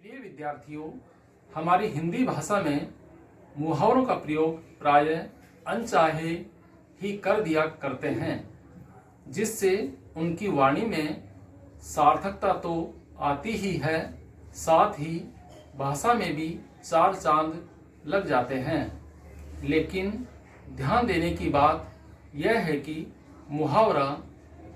प्रिय विद्यार्थियों, हमारी हिंदी भाषा में मुहावरों का प्रयोग प्रायः अनचाहे ही कर दिया करते हैं, जिससे उनकी वाणी में सार्थकता तो आती ही है, साथ ही भाषा में भी चार चांद लग जाते हैं। लेकिन ध्यान देने की बात यह है कि मुहावरा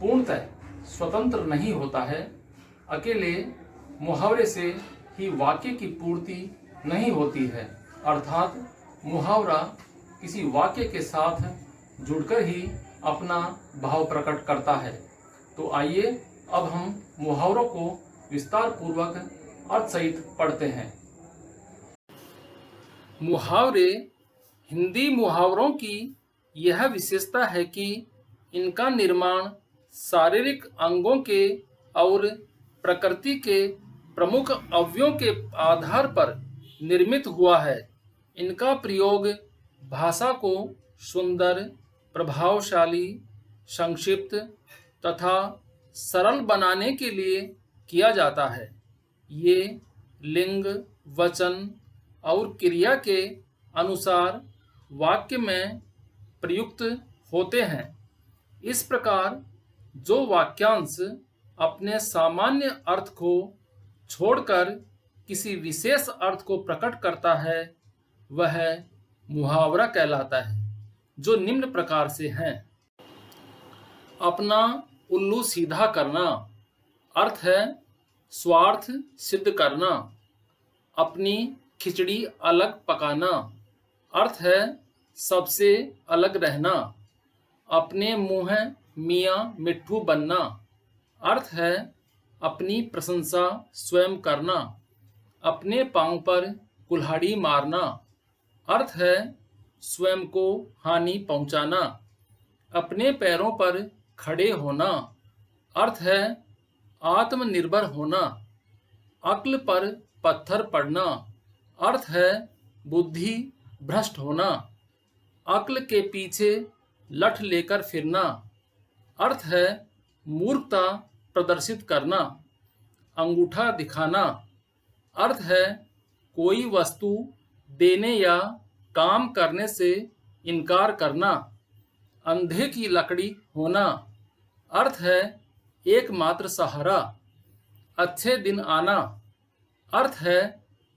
पूर्णतः स्वतंत्र नहीं होता है। अकेले मुहावरे से ही वाक्य की पूर्ति नहीं होती है, अर्थात मुहावरा किसी वाक्य के साथ जुड़कर ही अपना भाव प्रकट करता है। तो आइए अब हम मुहावरों को विस्तार पूर्वक अर्थ सहित पढ़ते हैं। मुहावरे हिंदी मुहावरों की यह विशेषता है कि इनका निर्माण शारीरिक अंगों के और प्रकृति के प्रमुख अवयवों के आधार पर निर्मित हुआ है। इनका प्रयोग भाषा को सुंदर, प्रभावशाली, संक्षिप्त तथा सरल बनाने के लिए किया जाता है। ये लिंग, वचन और क्रिया के अनुसार वाक्य में प्रयुक्त होते हैं। इस प्रकार जो वाक्यांश अपने सामान्य अर्थ को छोड़कर किसी विशेष अर्थ को प्रकट करता है, वह मुहावरा कहलाता है, जो निम्न प्रकार से हैं। अपना उल्लू सीधा करना, अर्थ है स्वार्थ सिद्ध करना। अपनी खिचड़ी अलग पकाना, अर्थ है सबसे अलग रहना। अपने मुंह मियाँ मिट्ठू बनना, अर्थ है अपनी प्रशंसा स्वयं करना। अपने पांव पर कुल्हाड़ी मारना, अर्थ है स्वयं को हानि पहुंचाना। अपने पैरों पर खड़े होना, अर्थ है आत्मनिर्भर होना। अक्ल पर पत्थर पड़ना, अर्थ है बुद्धि भ्रष्ट होना। अक्ल के पीछे लठ लेकर फिरना, अर्थ है मूर्खता प्रदर्शित करना। अंगूठा दिखाना, अर्थ है कोई वस्तु देने या काम करने से इनकार करना। अंधे की लकड़ी होना, अर्थ है एकमात्र सहारा। अच्छे दिन आना, अर्थ है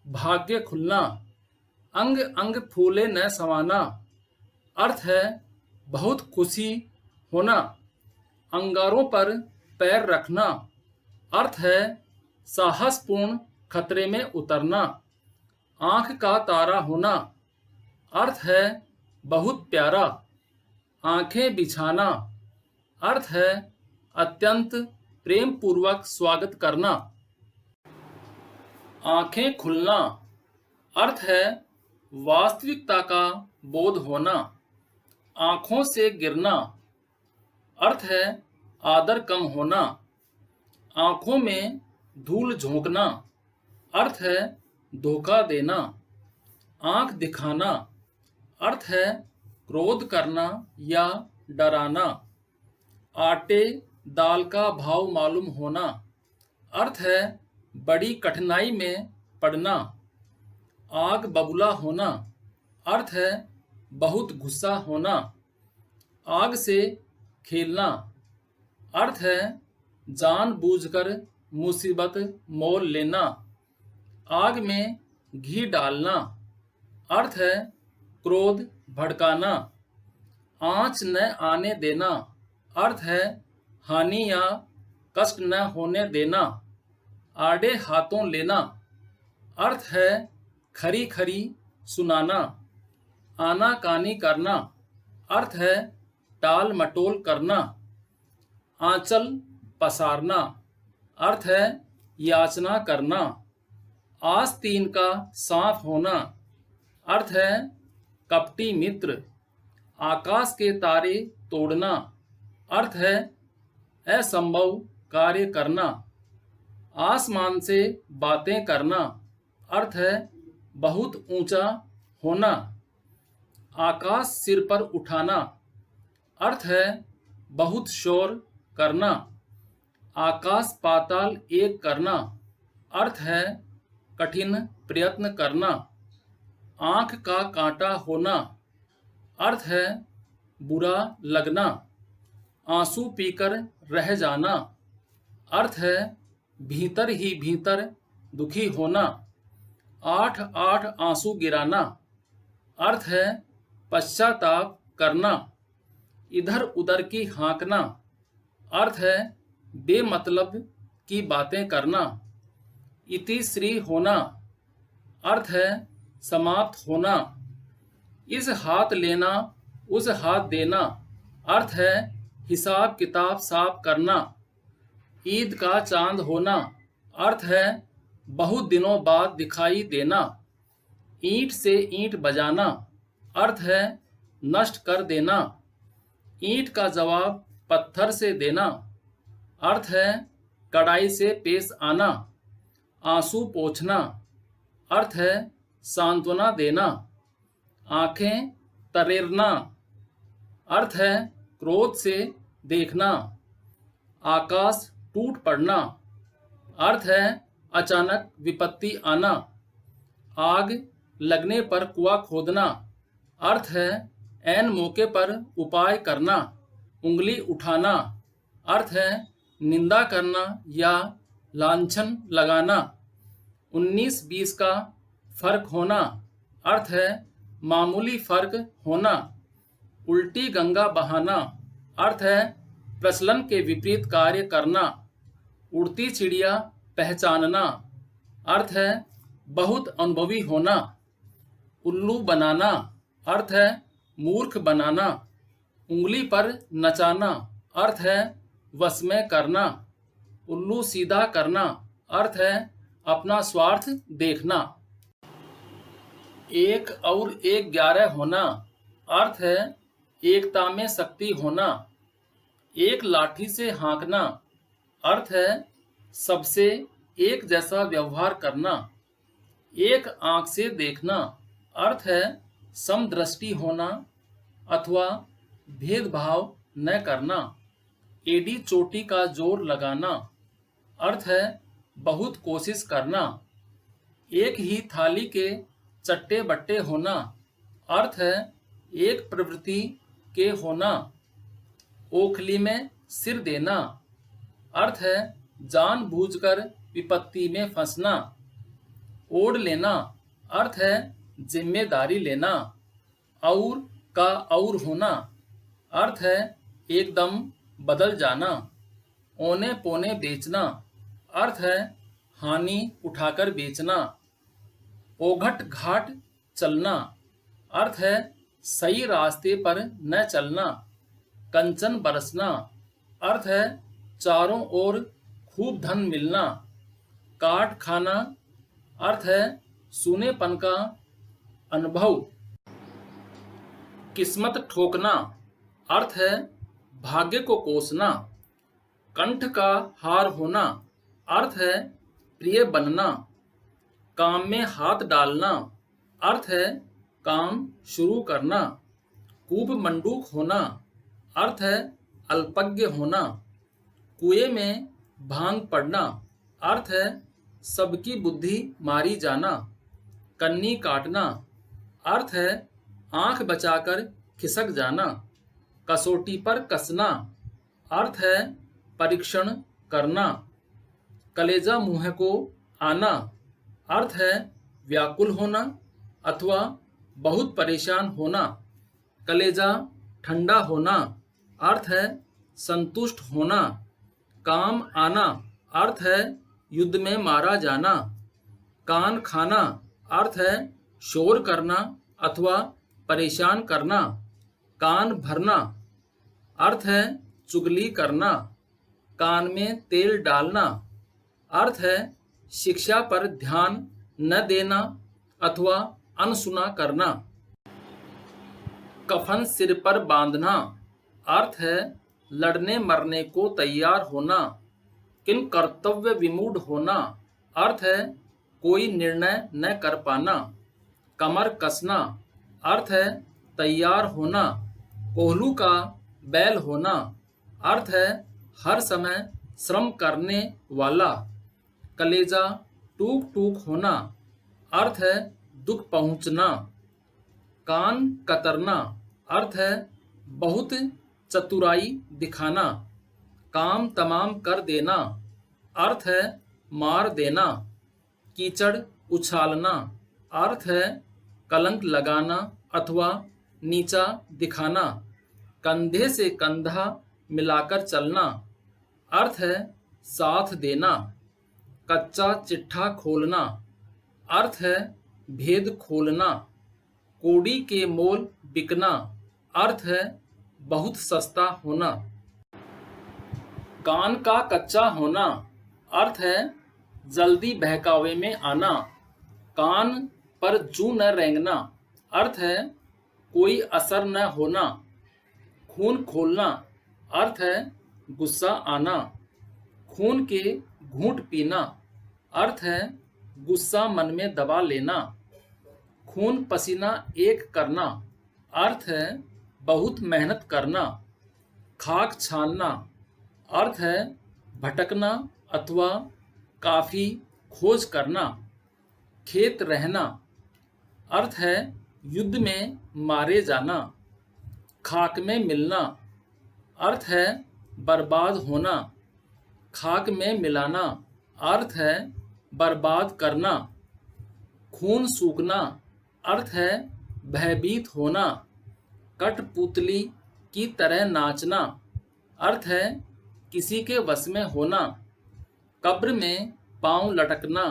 भाग्य खुलना। अंग अंग फूले न समाना, अर्थ है बहुत खुशी होना। अंगारों पर पैर रखना, अर्थ है साहसपूर्ण खतरे में उतरना। आंख का तारा होना, अर्थ है बहुत प्यारा। आंखें बिछाना, अर्थ है अत्यंत प्रेम पूर्वक स्वागत करना। आंखें खुलना, अर्थ है वास्तविकता का बोध होना। आंखों से गिरना, अर्थ है आदर कम होना। आंखों में धूल झोंकना, अर्थ है धोखा देना। आंख दिखाना, अर्थ है क्रोध करना या डराना। आटे दाल का भाव मालूम होना, अर्थ है बड़ी कठिनाई में पड़ना। आग बबूला होना, अर्थ है बहुत गुस्सा होना। आग से खेलना, अर्थ है जानबूझकर मुसीबत मोल लेना। आग में घी डालना, अर्थ है क्रोध भड़काना। आँच न आने देना, अर्थ है हानि या कष्ट न होने देना। आड़े हाथों लेना, अर्थ है खरी खरी सुनाना। आनाकानी करना, अर्थ है टाल मटोल करना। आंचल पसारना, अर्थ है याचना करना। आस्तीन का सांप होना, अर्थ है कपटी मित्र। आकाश के तारे तोड़ना, अर्थ है असंभव कार्य करना। आसमान से बातें करना, अर्थ है बहुत ऊंचा होना। आकाश सिर पर उठाना, अर्थ है बहुत शोर करना। आकाश पाताल एक करना, अर्थ है कठिन प्रयत्न करना। आंख का कांटा होना अर्थ है बुरा लगना। आंसू पीकर रह जाना अर्थ है भीतर ही भीतर दुखी होना। 8 आंसू गिराना अर्थ है पश्चाताप करना। इधर उधर की हाँकना अर्थ है बेमतलब की बातें करना। इति श्री होना अर्थ है समाप्त होना। इस हाथ लेना उस हाथ देना अर्थ है हिसाब किताब साफ करना। ईद का चांद होना अर्थ है बहुत दिनों बाद दिखाई देना। ईंट से ईंट बजाना अर्थ है नष्ट कर देना। ईंट का जवाब पत्थर से देना अर्थ है कड़ाई से पेश आना। आंसू पोंछना अर्थ है सांत्वना देना। आंखें तरेरना अर्थ है क्रोध से देखना। आकाश टूट पड़ना अर्थ है अचानक विपत्ति आना। आग लगने पर कुआं खोदना अर्थ है ऐन मौके पर उपाय करना। उंगली उठाना अर्थ है निंदा करना या लांछन लगाना। 19-20 का फर्क होना अर्थ है मामूली फर्क होना। उल्टी गंगा बहाना अर्थ है प्रचलन के विपरीत कार्य करना। उड़ती चिड़िया पहचानना अर्थ है बहुत अनुभवी होना। उल्लू बनाना अर्थ है मूर्ख बनाना। उंगली पर नचाना अर्थ है वश में करना। उल्लू सीधा करना अर्थ है अपना स्वार्थ देखना। 1 और 1 11 होना अर्थ है एकता में शक्ति होना। एक लाठी से हाँकना अर्थ है सबसे एक जैसा व्यवहार करना। एक आंख से देखना अर्थ है समदृष्टि होना अथवा भेदभाव न करना। एड़ी चोटी का जोर लगाना अर्थ है बहुत कोशिश करना। एक ही थाली के चट्टे बट्टे होना अर्थ है एक प्रवृत्ति के होना। ओखली में सिर देना अर्थ है जानबूझकर विपत्ति में फंसना। ओढ़ लेना अर्थ है जिम्मेदारी लेना। और का और होना अर्थ है एकदम बदल जाना। औने पौने बेचना अर्थ है हानि उठाकर बेचना। ओघट घाट चलना अर्थ है सही रास्ते पर न चलना। कंचन बरसना अर्थ है चारों ओर खूब धन मिलना। काट खाना अर्थ है सूनेपन का अनुभव। किस्मत ठोकना अर्थ है भाग्य को कोसना। कंठ का हार होना अर्थ है प्रिय बनना। काम में हाथ डालना अर्थ है काम शुरू करना। कूप मंडूक होना अर्थ है अल्पज्ञ होना। कुएं में भांग पड़ना अर्थ है सबकी बुद्धि मारी जाना। कन्नी काटना अर्थ है आंख बचाकर खिसक जाना। कसौटी पर कसना अर्थ है परीक्षण करना। कलेजा मुंह को आना अर्थ है व्याकुल होना अथवा बहुत परेशान होना। कलेजा ठंडा होना अर्थ है संतुष्ट होना। काम आना अर्थ है युद्ध में मारा जाना। कान खाना अर्थ है शोर करना अथवा परेशान करना। कान भरना अर्थ है चुगली करना। कान में तेल डालना अर्थ है शिक्षा पर ध्यान न देना अथवा अनसुना करना। कफन सिर पर बांधना अर्थ है लड़ने मरने को तैयार होना। किन कर्तव्य विमूढ़ होना अर्थ है कोई निर्णय न कर पाना। कमर कसना अर्थ है तैयार होना। कोहलू का बैल होना अर्थ है हर समय श्रम करने वाला। कलेजा टूक टूक होना अर्थ है दुख पहुंचना। कान कतरना अर्थ है बहुत चतुराई दिखाना। काम तमाम कर देना अर्थ है मार देना। कीचड़ उछालना अर्थ है कलंक लगाना अथवा नीचा दिखाना। कंधे से कंधा मिलाकर चलना अर्थ है साथ देना। कच्चा चिट्ठा खोलना अर्थ है भेद खोलना। कौड़ी के मोल बिकना अर्थ है बहुत सस्ता होना। कान का कच्चा होना अर्थ है जल्दी बहकावे में आना। कान पर जू न रेंगना अर्थ है कोई असर न होना। खून खोलना अर्थ है गुस्सा आना। खून के घूंट पीना अर्थ है गुस्सा मन में दबा लेना। खून पसीना एक करना अर्थ है बहुत मेहनत करना। खाक छानना अर्थ है भटकना अथवा काफी खोज करना। खेत रहना अर्थ है युद्ध में मारे जाना। खाक में मिलना अर्थ है बर्बाद होना। खाक में मिलाना अर्थ है बर्बाद करना। खून सूखना अर्थ है भयभीत होना। कठपुतली की तरह नाचना अर्थ है किसी के वश में होना। कब्र में पांव लटकना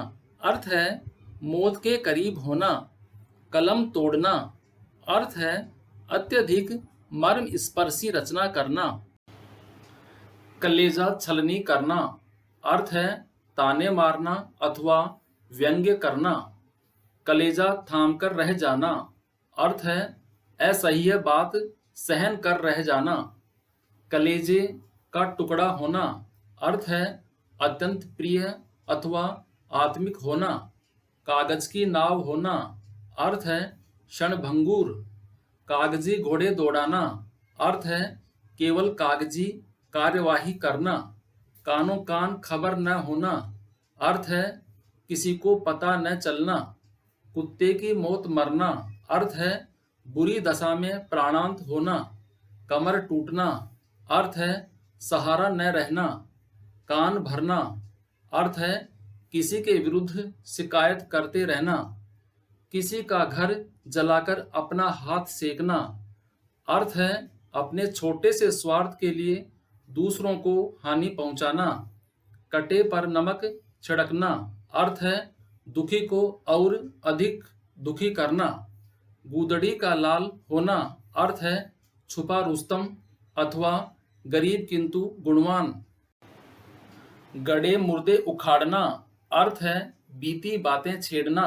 अर्थ है मौत के करीब होना। कलम तोड़ना अर्थ है अत्यधिक मर्म स्पर्शी रचना करना। कलेजा छलनी करना अर्थ है ताने मारना अथवा व्यंग्य करना। कलेजा थाम कर रह जाना अर्थ है असह्य बात सहन कर रह जाना। कलेजे का टुकड़ा होना अर्थ है अत्यंत प्रिय अथवा आत्मिक होना। कागज की नाव होना अर्थ है क्षणभंगुर। कागजी घोड़े दौड़ाना अर्थ है केवल कागजी कार्यवाही करना। कानों कान खबर न होना अर्थ है किसी को पता न चलना। कुत्ते की मौत मरना अर्थ है बुरी दशा में प्राणांत होना। कमर टूटना अर्थ है सहारा न रहना। कान भरना अर्थ है किसी के विरुद्ध शिकायत करते रहना। किसी का घर जलाकर अपना हाथ सेकना अर्थ है अपने छोटे से स्वार्थ के लिए दूसरों को हानि पहुंचाना। कटे पर नमक छिड़कना अर्थ है दुखी को और अधिक दुखी करना। गूदड़ी का लाल होना अर्थ है छुपा रुस्तम अथवा गरीब किंतु गुणवान। गड़े मुर्दे उखाड़ना अर्थ है बीती बातें छेड़ना।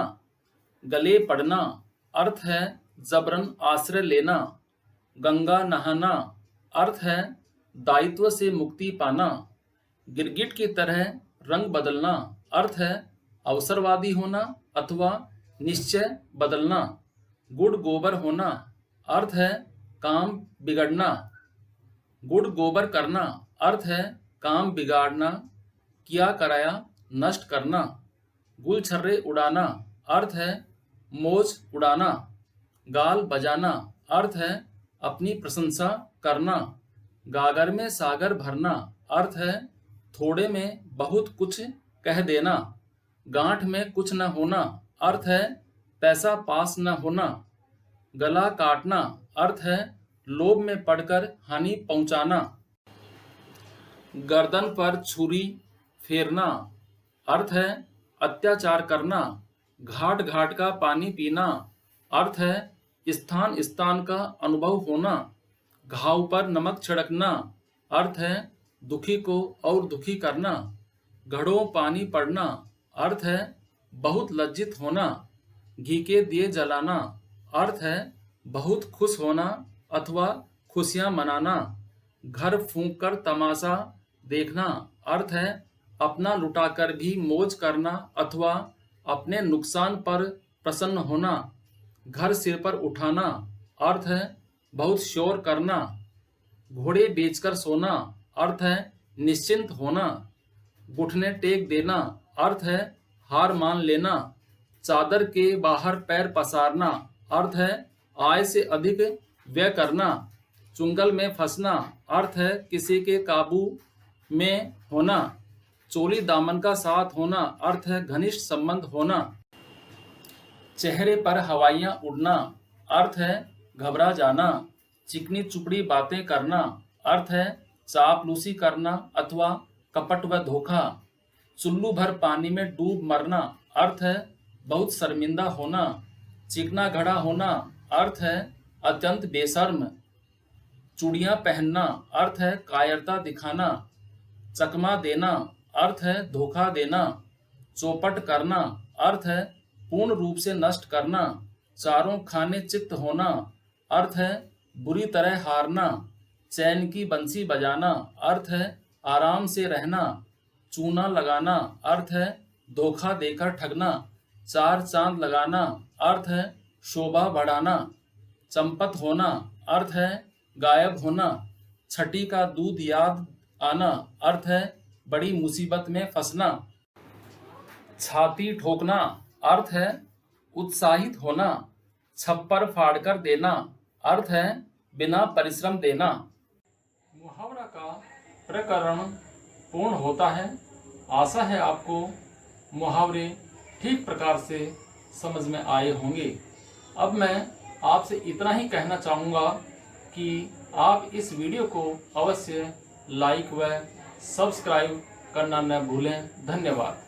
गले पड़ना अर्थ है जबरन आश्रय लेना। गंगा नहाना अर्थ है दायित्व से मुक्ति पाना। गिरगिट की तरह रंग बदलना अर्थ है अवसरवादी होना अथवा निश्चय बदलना। गुड़ गोबर होना अर्थ है काम बिगड़ना। गुड़ गोबर करना अर्थ है काम बिगाड़ना, किया कराया नष्ट करना। गुलछर्रे उड़ाना अर्थ है मौज उड़ाना। गाल बजाना अर्थ है अपनी प्रशंसा करना। गागर में सागर भरना अर्थ है थोड़े में बहुत कुछ कह देना। गांठ में कुछ न होना अर्थ है पैसा पास न होना। गला काटना अर्थ है लोभ में पड़कर हानि पहुंचाना। गर्दन पर छुरी फेरना अर्थ है अत्याचार करना। घाट घाट का पानी पीना अर्थ है स्थान स्थान का अनुभव होना। घाव पर नमक छिड़कना अर्थ है दुखी को और दुखी करना। घड़ों पानी पड़ना अर्थ है बहुत लज्जित होना। घी के दिए जलाना अर्थ है बहुत खुश होना अथवा खुशियां मनाना। घर फूंक कर तमाशा देखना अर्थ है अपना लुटाकर भी मौज करना अथवा अपने नुकसान पर प्रसन्न होना। घर सिर पर उठाना अर्थ है बहुत शोर करना। घोड़े बेचकर सोना अर्थ है निश्चिंत होना। घुटने टेक देना अर्थ है हार मान लेना। चादर के बाहर पैर पसारना, अर्थ है आय से अधिक व्यय करना। चुंगल में फंसना, अर्थ है किसी के काबू में होना। चोली दामन का साथ होना, अर्थ है घनिष्ठ संबंध होना। चेहरे पर हवाइयां उड़ना, अर्थ है घबरा जाना। चिकनी चुपड़ी बातें करना, अर्थ है चापलूसी करना अथवा कपट व धोखा। चुल्लू भर पानी में डूब मरना, अर्थ है बहुत शर्मिंदा होना। चिकना घड़ा होना, अर्थ है अत्यंत बेशर्म। चूड़ियां पहनना, अर्थ है कायरता दिखाना। चकमा देना, अर्थ है धोखा देना। चौपट करना, अर्थ है पूर्ण रूप से नष्ट करना। चारों खाने चित्त होना, अर्थ है बुरी तरह हारना। चैन की बंसी बजाना, अर्थ है आराम से रहना। चूना लगाना, अर्थ है धोखा देकर ठगना। चार चांद लगाना, अर्थ है शोभा बढ़ाना। चंपत होना, अर्थ है गायब होना। छठी का दूध याद आना, अर्थ है बड़ी मुसीबत में फंसना। छाती ठोकना, अर्थ है उत्साहित होना। छप्पर फाड़कर देना, अर्थ है बिना परिश्रम देना। मुहावरा का प्रकरण पूर्ण होता है। आशा है आपको मुहावरे ठीक प्रकार से समझ में आए होंगे। अब मैं आपसे इतना ही कहना चाहूँगा कि आप इस वीडियो को अवश्य लाइक व सब्सक्राइब करना न भूलें। धन्यवाद।